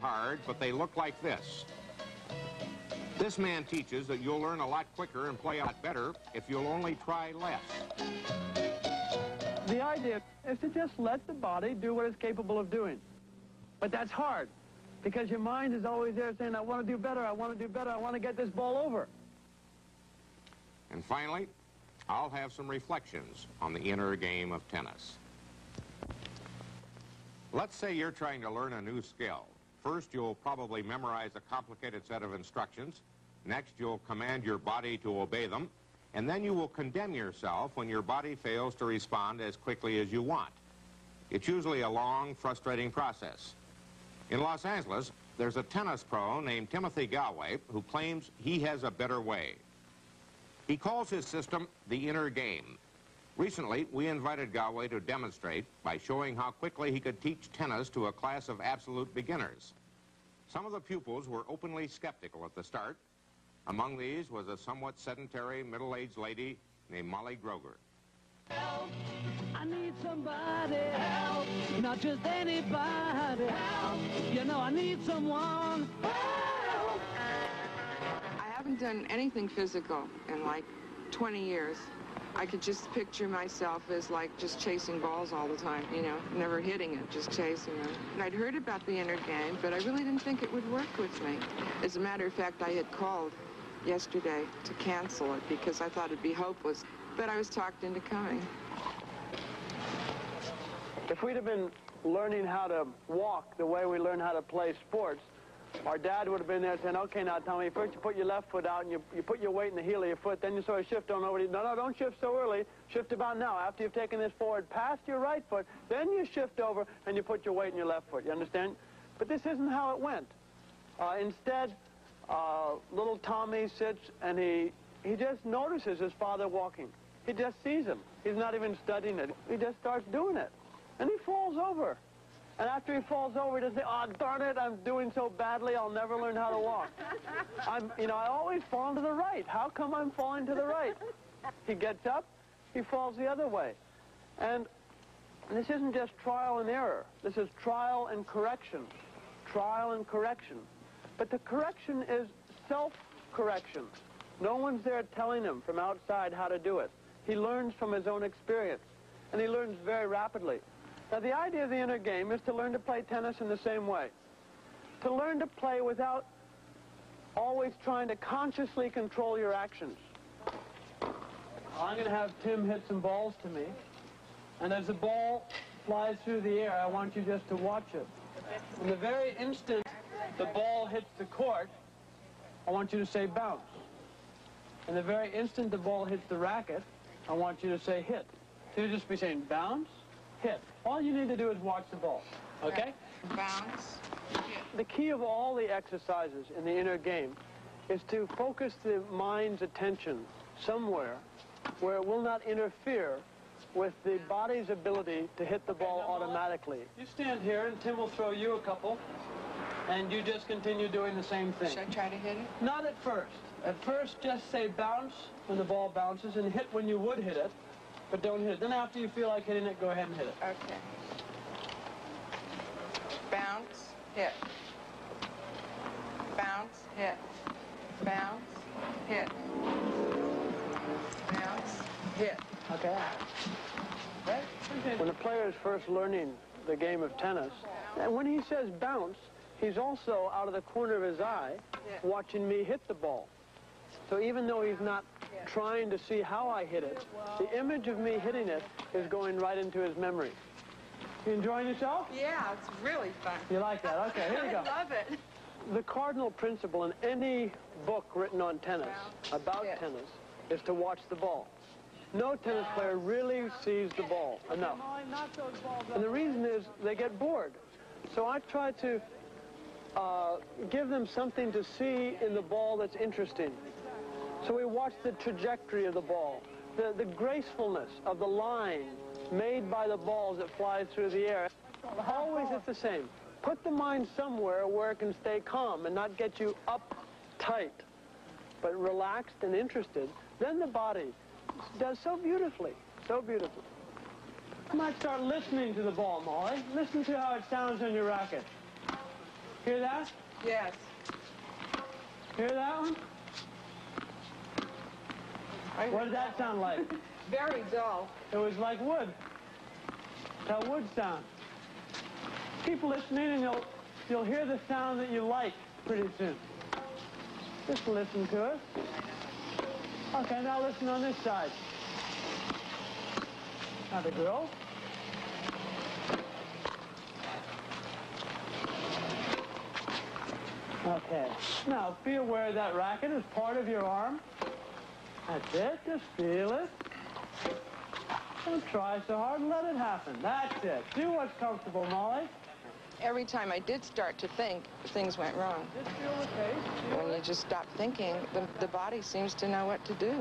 hard, but they look like this. This man teaches that you'll learn a lot quicker and play a lot better if you'll only try less. The idea is to just let the body do what it's capable of doing. But that's hard, because your mind is always there saying, I want to do better, I want to do better, I want to get this ball over. And finally, I'll have some reflections on the inner game of tennis. Let's say you're trying to learn a new skill. First, you'll probably memorize a complicated set of instructions. Next, you'll command your body to obey them. And then you will condemn yourself when your body fails to respond as quickly as you want. It's usually a long, frustrating process. In Los Angeles, there's a tennis pro named Tim Gallwey who claims he has a better way. He calls his system the inner game. Recently, we invited Gallwey to demonstrate by showing how quickly he could teach tennis to a class of absolute beginners. Some of the pupils were openly skeptical at the start. Among these was a somewhat sedentary, middle-aged lady named Molly Groger. Help, I need somebody help, not just anybody help, you know I need someone help. I haven't done anything physical in like 20 years. I could just picture myself as like just chasing balls all the time, you know, never hitting it, just chasing them. And I'd heard about the inner game, but I really didn't think it would work with me. As a matter of fact, I had called yesterday to cancel it because I thought it'd be hopeless, but I was talked into coming. If we'd have been learning how to walk the way we learn how to play sports, our dad would have been there saying, okay, now, Tommy, first you put your left foot out and you put your weight in the heel of your foot, then you sort of shift on over. No, don't shift so early. Shift about now. After you've taken this forward past your right foot, then you shift over and you put your weight in your left foot. You understand? But this isn't how it went. Instead, little Tommy sits and he just notices his father walking. He just sees him. He's not even studying it. He just starts doing it. And he falls over. And after he falls over, he doesn't say, oh, darn it, I'm doing so badly, I'll never learn how to walk. I always fall to the right. How come I'm falling to the right? He gets up, he falls the other way. And this isn't just trial and error. This is trial and correction. Trial and correction. But the correction is self-correction. No one's there telling him from outside how to do it. He learns from his own experience, and he learns very rapidly. Now, the idea of the inner game is to learn to play tennis in the same way. To learn to play without always trying to consciously control your actions. I'm going to have Tim hit some balls to me, and as the ball flies through the air, I want you just to watch it. In the very instant the ball hits the court, I want you to say bounce. In the very instant the ball hits the racket, I want you to say hit. So you just be saying bounce, hit. All you need to do is watch the ball, okay? Bounce, hit. The key of all the exercises in the inner game is to focus the mind's attention somewhere where it will not interfere with the body's ability to hit the ball automatically. You stand here and Tim will throw you a couple, and you just continue doing the same thing. Should I try to hit it? Not at first. At first, just say bounce when the ball bounces and hit when you would hit it. But don't hit it. Then after you feel like hitting it, go ahead and hit it. Okay. Bounce, hit. Bounce, hit. Bounce, hit. Bounce, hit. Okay. When a player is first learning the game of tennis, and when he says bounce, he's also out of the corner of his eye watching me hit the ball. So even though he's not trying to see how I hit it, the image of me hitting it is going right into his memory. You enjoying yourself? Yeah, it's really fun. You like that? Okay, here you go. I love it. The cardinal principle in any book written on tennis, about tennis, is to watch the ball. No tennis player really sees the ball enough. And the reason is they get bored. So I try to give them something to see in the ball that's interesting. So we watch the trajectory of the ball, the gracefulness of the line made by the ball as it flies through the air. Always it's the same. Put the mind somewhere where it can stay calm and not get you uptight, but relaxed and interested. Then the body does so beautifully, so beautifully. You might start listening to the ball, Molly. Listen to how it sounds on your racket. Hear that? Yes. Hear that one? What did that sound like? Very dull. It was like wood. That's how wood sounds. Keep listening and you'll hear the sound that you like pretty soon. Just listen to it. Okay, now listen on this side. Now the grill. Okay. Now feel where that racket is part of your arm. That's it. Just feel it. Don't try so hard. Let it happen. That's it. Do what's comfortable, Molly. Every time I did start to think, things went wrong. Just feel the pace. When you just stop thinking, the body seems to know what to do.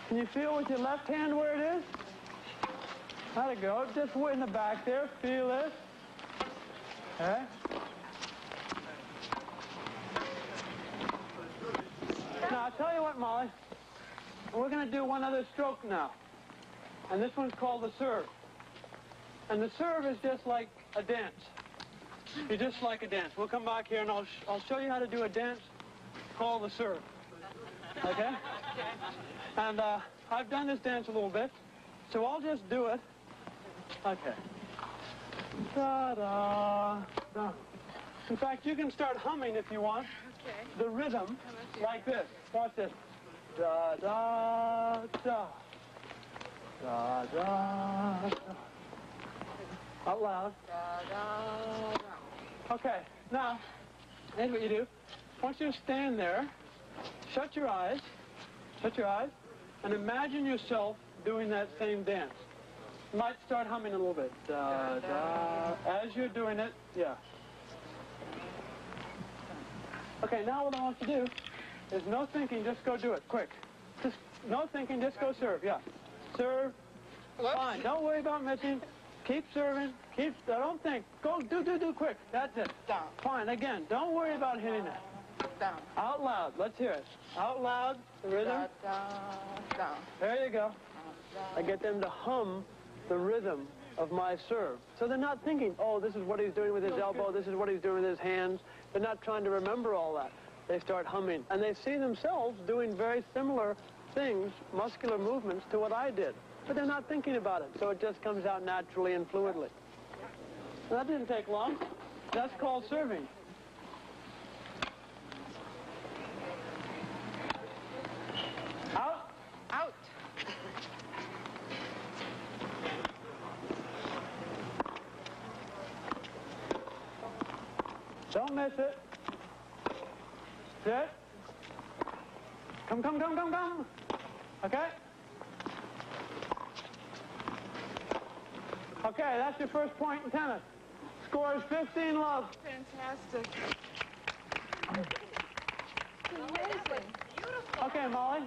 Can you feel with your left hand where it is? How'd it go? Just way in the back there. Feel it. Okay. Now, I'll tell you what, Molly. We're going to do one other stroke now. And this one's called the serve. And the serve is just like a dance. You're just like a dance. We'll come back here and I'll show you how to do a dance called the serve. Okay? And I've done this dance a little bit, so I'll just do it. Okay. Da-da, da. In fact, you can start humming if you want. Okay. The rhythm, like this. Watch this. Da-da, da. Da-da, da. Out loud. Okay, now, here's what you do. I want you to stand there, shut your eyes, and imagine yourself doing that same dance. You might start humming a little bit. Da, da. As you're doing it, yeah. Okay, now what I want you to do is no thinking, just go do it, quick. Just no thinking, just go serve, yeah. Serve, fine, don't worry about missing. Keep serving, don't think. Go, do, quick. That's it. Down. Fine, again, don't worry about hitting it. Down. Out loud, let's hear it. Out loud, the rhythm. Down. There you go. I get them to hum the rhythm of my serve. So they're not thinking, oh, this is what he's doing with his elbow, this is what he's doing with his hands. They're not trying to remember all that. They start humming. And they see themselves doing very similar things, muscular movements, to what I did. But they're not thinking about it, so it just comes out naturally and fluidly. That didn't take long. That's called serving. Out. Out. Don't miss it. Sit. Come. Okay? Okay, that's your first point in tennis. Score is 15-love. Fantastic. Amazing. Okay, Molly.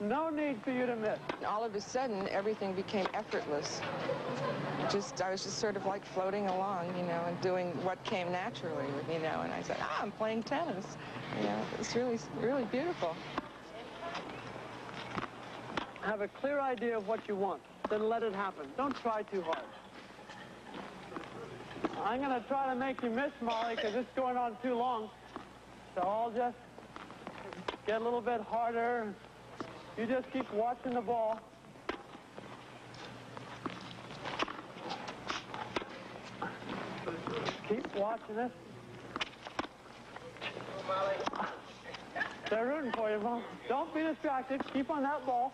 No need for you to miss. All of a sudden, everything became effortless. I was just sort of like floating along, and doing what came naturally, and I said, I'm playing tennis. It's really, really beautiful. Have a clear idea of what you want. Then let it happen. Don't try too hard. I'm going to try to make you miss, Molly, because it's going on too long. So I'll just get a little bit harder. You just keep watching the ball. Keep watching it. They're rooting for you, Mom. Don't be distracted. Keep on that ball.